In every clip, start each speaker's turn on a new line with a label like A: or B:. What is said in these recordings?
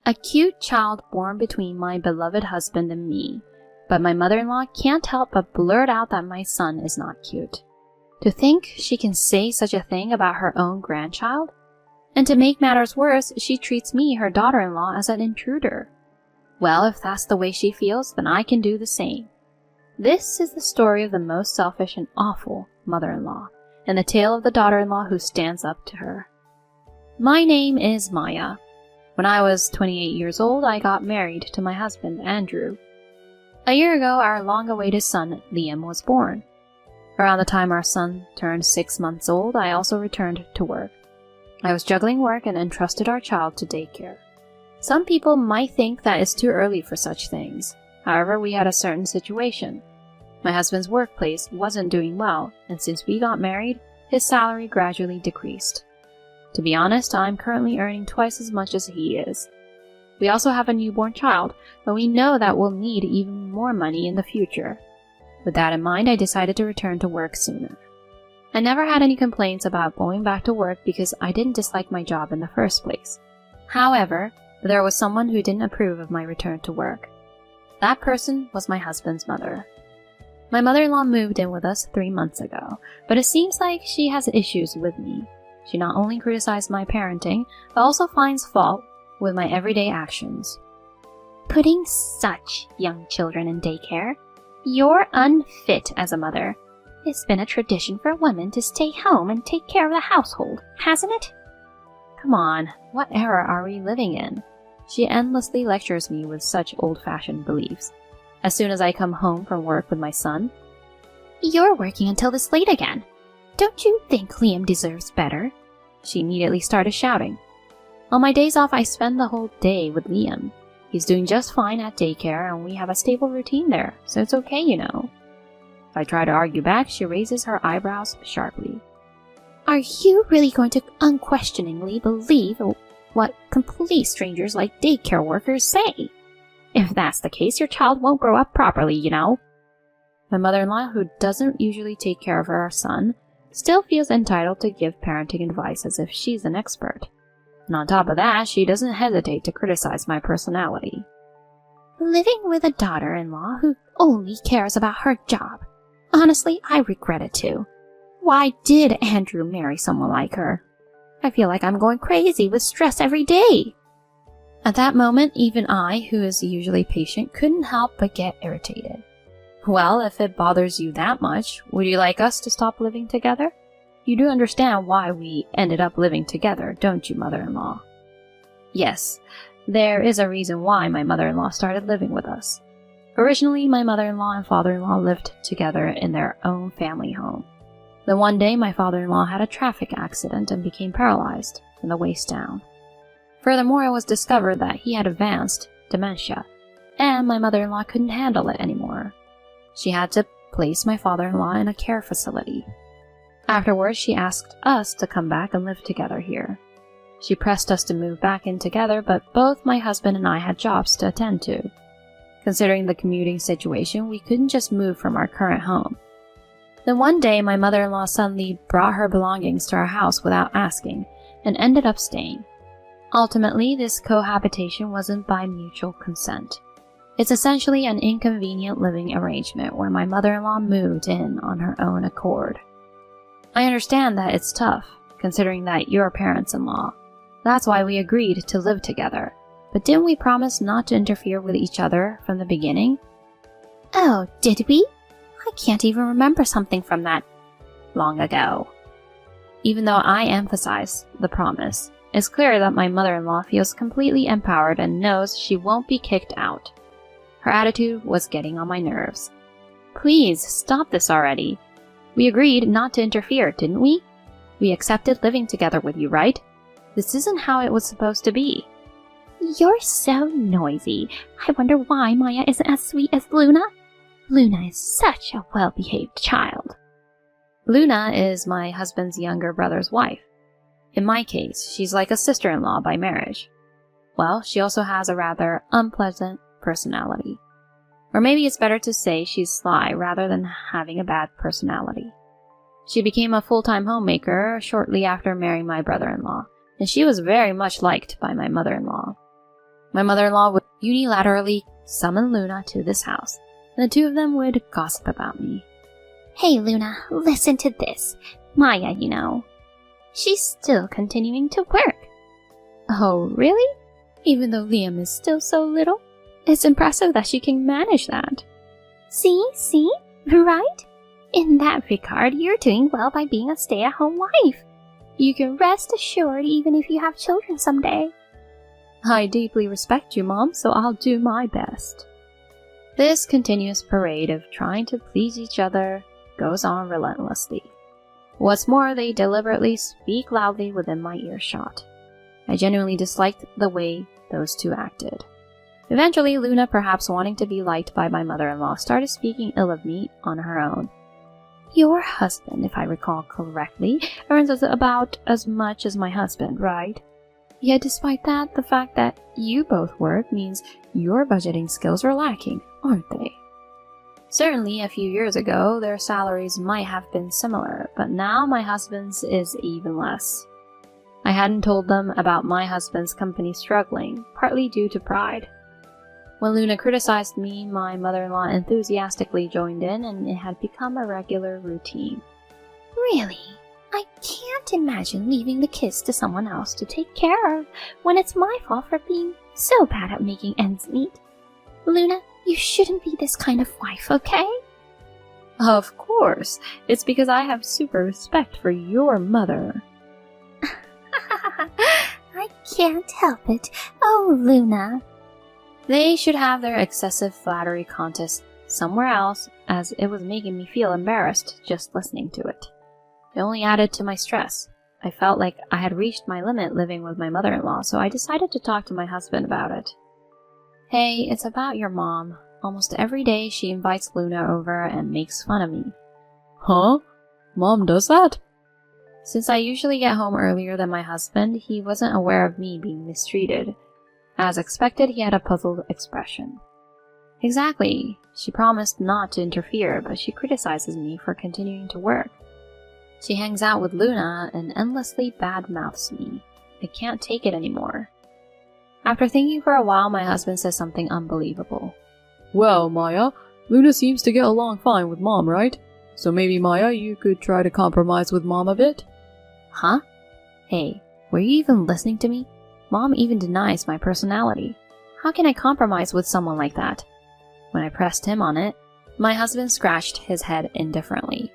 A: A cute child born between my beloved husband and me, but my mother-in-law can't help but blurt out that my son is not cute. To think she can say such a thing about her own grandchild? And to make matters worse, she treats me, her daughter-in-law, as an intruder. Well, if that's the way she feels, then I can do the same. This is the story of the most selfish and awful mother-in-law, and the tale of the daughter-in-law who stands up to her. My name is Maya. When I was 28 years old, I got married to my husband, Andrew. A year ago, our long-awaited son, Liam, was born. Around the time our son turned 6 months old, I also returned to work. I was juggling work and entrusted our child to daycare. Some people might think that it's too early for such things. However, we had a certain situation. My husband's workplace wasn't doing well, and since we got married, his salary gradually decreased. To be honest, I'm currently earning twice as much as he is. We also have a newborn child, but we know that we'll need even more money in the future. With that in mind, I decided to return to work sooner. I never had any complaints about going back to work because I didn't dislike my job in the first place. However, there was someone who didn't approve of my return to work. That person was my husband's mother. My mother-in-law moved in with us 3 months ago, but it seems like she has issues with me. She not only criticized my parenting, but also finds fault with my everyday actions.
B: Putting such young children in daycare? You're unfit as a mother. It's been a tradition for women to stay home and take care of the household, hasn't it?
A: Come on, what era are we living in? She endlessly lectures me with such old-fashioned beliefs. As soon as I come home from work with my son,
B: "You're working until this late again. Don't you think Liam deserves better?"
A: she immediately started shouting. On my days off, I spend the whole day with Liam. He's doing just fine at daycare, and we have a stable routine there, so it's okay, you know. If I try to argue back, she raises her eyebrows sharply.
B: Are you really going to unquestioningly believe what complete strangers like daycare workers say? If that's the case, your child won't grow up properly, you know.
A: My mother-in-law, who doesn't usually take care of her son, still feels entitled to give parenting advice as if she's an expert. And on top of that, she doesn't hesitate to criticize my personality.
B: Living with a daughter-in-law who only cares about her job. Honestly, I regret it too. Why did Andrew marry someone like her? I feel like I'm going crazy with stress every day.
A: At that moment, even I, who is usually patient, couldn't help but get irritated. Well, if it bothers you that much, would you like us to stop living together? You do understand why we ended up living together, don't you, mother-in-law? Yes, there is a reason why my mother-in-law started living with us. Originally, my mother-in-law and father-in-law lived together in their own family home. Then one day, my father-in-law had a traffic accident and became paralyzed from the waist down. Furthermore, it was discovered that he had advanced dementia, and my mother-in-law couldn't handle it anymore. She had to place my father-in-law in a care facility. Afterwards, she asked us to come back and live together here. She pressed us to move back in together, but both my husband and I had jobs to attend to. Considering the commuting situation, we couldn't just move from our current home. Then one day, my mother-in-law suddenly brought her belongings to our house without asking, and ended up staying. Ultimately, this cohabitation wasn't by mutual consent. It's essentially an inconvenient living arrangement where my mother-in-law moved in on her own accord. I understand that it's tough, considering that you're parents-in-law. That's why we agreed to live together. But didn't we promise not to interfere with each other from the beginning?
B: Oh, did we? I can't even remember something from that long ago.
A: Even though I emphasize the promise, it's clear that my mother-in-law feels completely empowered and knows she won't be kicked out. Her attitude was getting on my nerves. Please, stop this already. We agreed not to interfere, didn't we? We accepted living together with you, right? This isn't how it was supposed to be.
B: You're so noisy. I wonder why Maya isn't as sweet as Luna. Luna is such a well-behaved child.
A: Luna is my husband's younger brother's wife. In my case, she's like a sister-in-law by marriage. Well, she also has a rather unpleasant personality. Or maybe it's better to say she's sly rather than having a bad personality. She became a full-time homemaker shortly after marrying my brother-in-law, and she was very much liked by my mother-in-law. My mother-in-law would unilaterally summon Luna to this house, and the two of them would gossip about me.
B: Hey Luna, listen to this. Maya, you know, she's still continuing to work.
A: Oh, really? Even though Liam is still so little? It's impressive that she can manage that.
B: See? Right? In that regard, you're doing well by being a stay-at-home wife. You can rest assured even if you have children someday.
A: I deeply respect you, Mom, so I'll do my best. This continuous parade of trying to please each other goes on relentlessly. What's more, they deliberately speak loudly within my earshot. I genuinely disliked the way those two acted. Eventually, Luna, perhaps wanting to be liked by my mother-in-law, started speaking ill of me on her own. Your husband, if I recall correctly, earns about as much as my husband, right? Yet despite that, the fact that you both work means your budgeting skills are lacking, aren't they? Certainly, a few years ago, their salaries might have been similar, but now my husband's is even less. I hadn't told them about my husband's company struggling, partly due to pride. When Luna criticized me, my mother-in-law enthusiastically joined in, and it had become a regular routine.
B: Really? I can't imagine leaving the kids to someone else to take care of when it's my fault for being so bad at making ends meet. Luna, you shouldn't be this kind of wife, okay?
A: Of course. It's because I have super respect for your mother.
B: I can't help it. Oh, Luna.
A: They should have their excessive flattery contest somewhere else, as it was making me feel embarrassed just listening to it. It only added to my stress. I felt like I had reached my limit living with my mother-in-law, so I decided to talk to my husband about it. Hey, it's about your mom. Almost every day she invites Luna over and makes fun of me. Huh? Mom does that? Since I usually get home earlier than my husband, he wasn't aware of me being mistreated. As expected, he had a puzzled expression. Exactly. She promised not to interfere, but she criticizes me for continuing to work. She hangs out with Luna and endlessly badmouths me. I can't take it anymore. After thinking for a while, my husband says something unbelievable. Well, Maya, Luna seems to get along fine with Mom, right? So maybe, Maya, you could try to compromise with Mom a bit? Huh? Hey, were you even listening to me? Mom even denies my personality. How can I compromise with someone like that? When I pressed him on it, my husband scratched his head indifferently.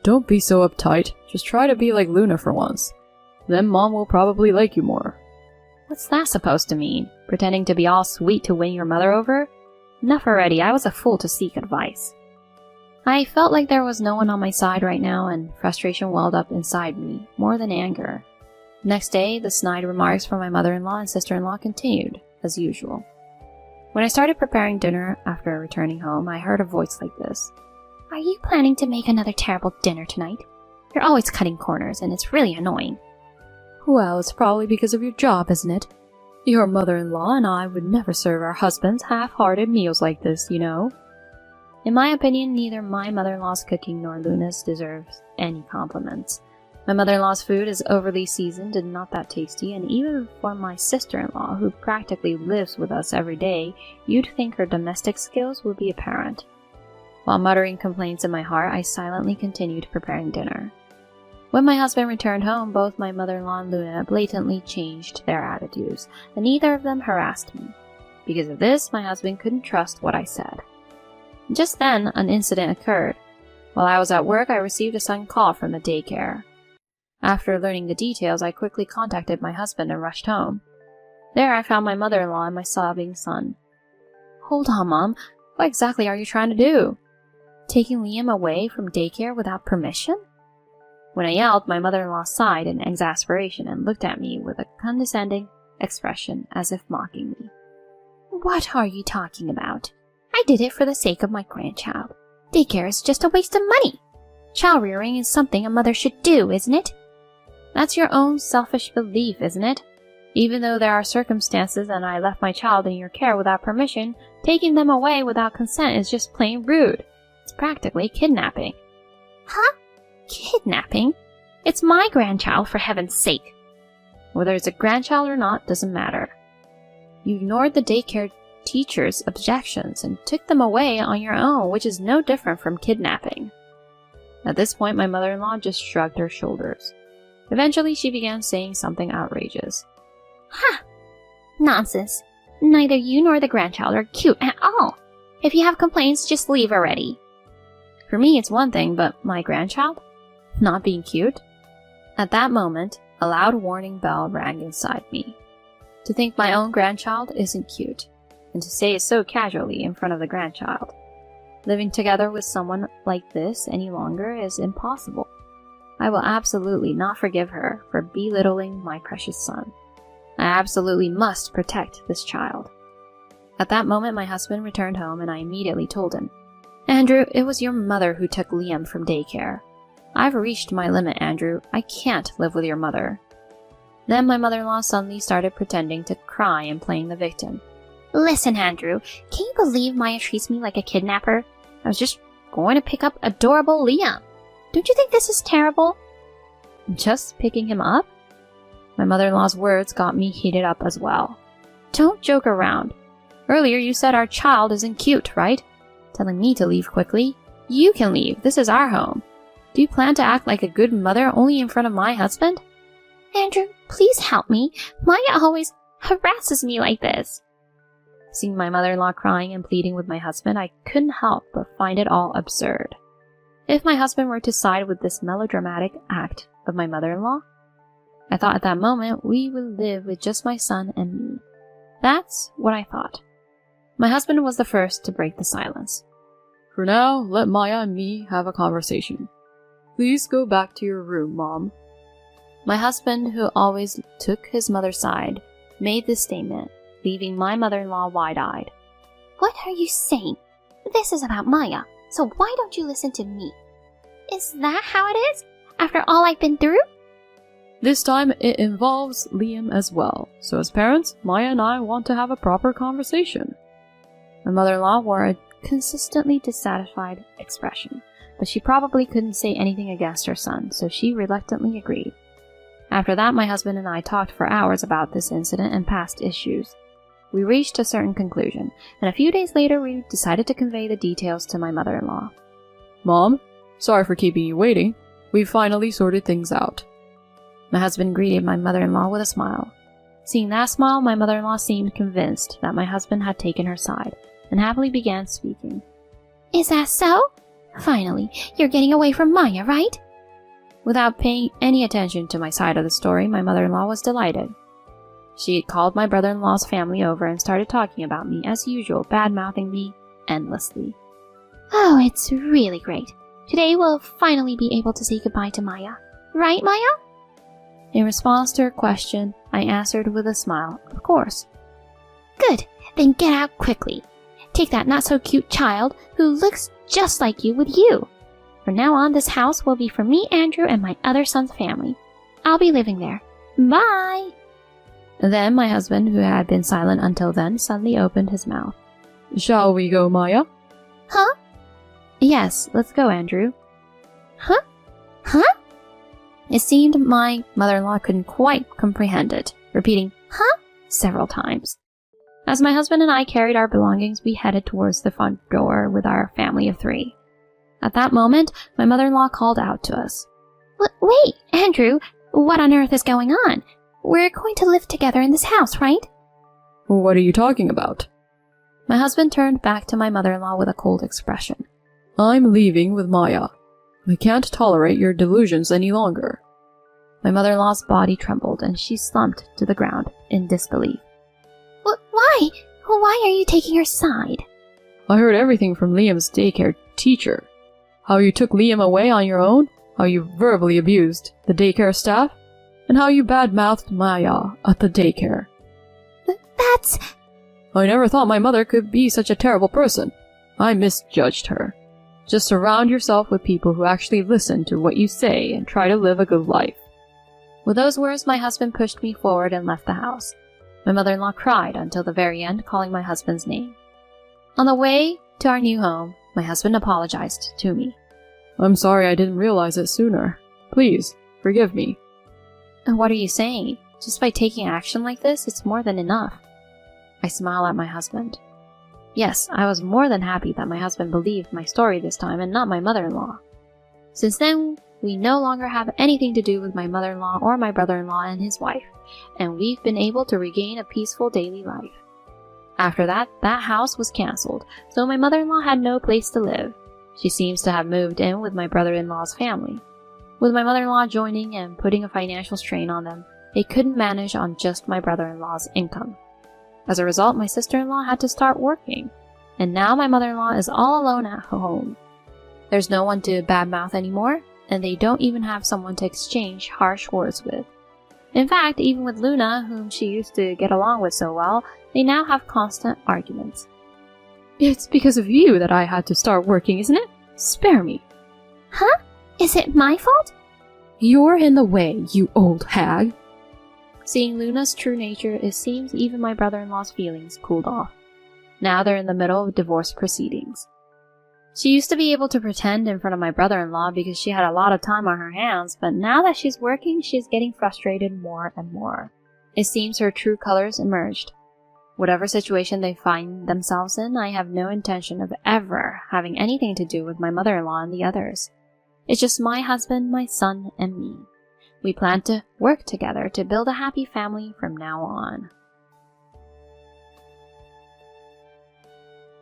A: Don't be so uptight. Just try to be like Luna for once. Then Mom will probably like you more. What's that supposed to mean? Pretending to be all sweet to win your mother over? Enough already, I was a fool to seek advice. I felt like there was no one on my side right now, and frustration welled up inside me, more than anger. Next day, the snide remarks from my mother-in-law and sister-in-law continued, as usual. When I started preparing dinner after returning home, I heard a voice like this.
B: Are you planning to make another terrible dinner tonight? You're always cutting corners, and it's really annoying.
A: Well, it's probably because of your job, isn't it? Your mother-in-law and I would never serve our husbands half-hearted meals like this, you know. In my opinion, neither my mother-in-law's cooking nor Luna's deserves any compliments. My mother-in-law's food is overly seasoned and not that tasty, and even for my sister-in-law, who practically lives with us every day, you'd think her domestic skills would be apparent. While muttering complaints in my heart, I silently continued preparing dinner. When my husband returned home, both my mother-in-law and Luna blatantly changed their attitudes, and neither of them harassed me. Because of this, my husband couldn't trust what I said. Just then, an incident occurred. While I was at work, I received a sudden call from the daycare. After learning the details, I quickly contacted my husband and rushed home. There, I found my mother-in-law and my sobbing son. Hold on, Mom. What exactly are you trying to do? Taking Liam away from daycare without permission? When I yelled, my mother-in-law sighed in exasperation and looked at me with a condescending expression as if mocking me.
B: What are you talking about? I did it for the sake of my grandchild. Daycare is just a waste of money. Child rearing is something a mother should do, isn't it?
A: That's your own selfish belief, isn't it? Even though there are circumstances and I left my child in your care without permission, taking them away without consent is just plain rude. It's practically kidnapping.
B: Huh? Kidnapping? It's my grandchild, for heaven's sake.
A: Whether it's a grandchild or not doesn't matter. You ignored the daycare teacher's objections and took them away on your own, which is no different from kidnapping. At this point, my mother-in-law just shrugged her shoulders. Eventually, she began saying something outrageous.
B: Ha! Nonsense. Neither you nor the grandchild are cute at all. If you have complaints, just leave already.
A: For me, it's one thing, but my grandchild? Not being cute? At that moment, a loud warning bell rang inside me. To think my own grandchild isn't cute, and to say it so casually in front of the grandchild. Living together with someone like this any longer is impossible. I will absolutely not forgive her for belittling my precious son. I absolutely must protect this child. At that moment, my husband returned home and I immediately told him, Andrew, it was your mother who took Liam from daycare. I've reached my limit, Andrew. I can't live with your mother. Then my mother-in-law suddenly started pretending to cry and playing the victim.
B: Listen, Andrew, can you believe Maya treats me like a kidnapper? I was just going to pick up adorable Liam. Don't you think this is terrible?
A: Just picking him up? My mother-in-law's words got me heated up as well. Don't joke around. Earlier you said our child isn't cute, right? Telling me to leave quickly. You can leave. This is our home. Do you plan to act like a good mother only in front of my husband?
B: Andrew, please help me. Maya always harasses me like this.
A: Seeing my mother-in-law crying and pleading with my husband, I couldn't help but find it all absurd. If my husband were to side with this melodramatic act of my mother-in-law, I thought at that moment we would live with just my son and me. That's what I thought. My husband was the first to break the silence. For now, let Maya and me have a conversation. Please go back to your room, Mom. My husband, who always took his mother's side, made this statement, leaving my mother-in-law wide-eyed.
B: What are you saying? This is about Maya, so why don't you listen to me? Is that how it is? After all I've been through?
A: This time it involves Liam as well, so as parents, Maya and I want to have a proper conversation. My mother-in-law wore a consistently dissatisfied expression, but she probably couldn't say anything against her son, so she reluctantly agreed. After that, my husband and I talked for hours about this incident and past issues. We reached a certain conclusion, and a few days later we decided to convey the details to my mother-in-law. Mom, sorry for keeping you waiting. We've finally sorted things out. My husband greeted my mother-in-law with a smile. Seeing that smile, my mother-in-law seemed convinced that my husband had taken her side, and happily began speaking.
B: Is that so? Finally, you're getting away from Maya, right?
A: Without paying any attention to my side of the story, my mother-in-law was delighted. She had called my brother-in-law's family over and started talking about me, as usual, bad-mouthing me endlessly.
B: Oh, it's really great. Today we'll finally be able to say goodbye to Maya. Right, Maya?
A: In response to her question, I answered with a smile, of course.
B: Good, then get out quickly. Take that not-so-cute child who looks just like you with you. From now on, this house will be for me, Andrew, and my other son's family. I'll be living there. Bye!
A: Then my husband, who had been silent until then, suddenly opened his mouth. Shall we go, Maya?
B: Huh?
A: Yes, let's go, Andrew.
B: Huh? Huh?
A: It seemed my mother-in-law couldn't quite comprehend it, repeating, huh? Several times. As my husband and I carried our belongings, we headed towards the front door with our family of 3. At that moment, my mother-in-law called out to us.
B: Wait, Andrew, what on earth is going on? We're going to live together in this house, right?
A: What are you talking about? My husband turned back to my mother-in-law with a cold expression. I'm leaving with Maya. I can't tolerate your delusions any longer. My mother-in-law's body trembled and she slumped to the ground in disbelief.
B: Why? Why are you taking her side?
A: I heard everything from Liam's daycare teacher. How you took Liam away on your own, how you verbally abused the daycare staff, and how you bad-mouthed Maya at the daycare.
B: That's...
A: I never thought my mother could be such a terrible person. I misjudged her. Just surround yourself with people who actually listen to what you say and try to live a good life. With those words, my husband pushed me forward and left the house. My mother-in-law cried until the very end, calling my husband's name. On the way to our new home, my husband apologized to me. I'm sorry I didn't realize it sooner. Please, forgive me. And what are you saying? Just by taking action like this, it's more than enough. I smile at my husband. Yes, I was more than happy that my husband believed my story this time and not my mother-in-law. Since then, we no longer have anything to do with my mother-in-law or my brother-in-law and his wife, and we've been able to regain a peaceful daily life. After that house was cancelled, so my mother-in-law had no place to live. She seems to have moved in with my brother-in-law's family. With my mother-in-law joining and putting a financial strain on them, they couldn't manage on just my brother-in-law's income. As a result, my sister-in-law had to start working, and now my mother-in-law is all alone at home. There's no one to badmouth anymore, and they don't even have someone to exchange harsh words with. In fact, even with Luna, whom she used to get along with so well, they now have constant arguments. It's because of you that I had to start working, isn't it? Spare me.
B: Huh? Is it my fault?
A: You're in the way, you old hag. Seeing Luna's true nature, it seems even my brother-in-law's feelings cooled off. Now they're in the middle of divorce proceedings. She used to be able to pretend in front of my brother-in-law because she had a lot of time on her hands, but now that she's working, she's getting frustrated more and more. It seems her true colors emerged. Whatever situation they find themselves in, I have no intention of ever having anything to do with my mother-in-law and the others. It's just my husband, my son, and me. We plan to work together to build a happy family from now on.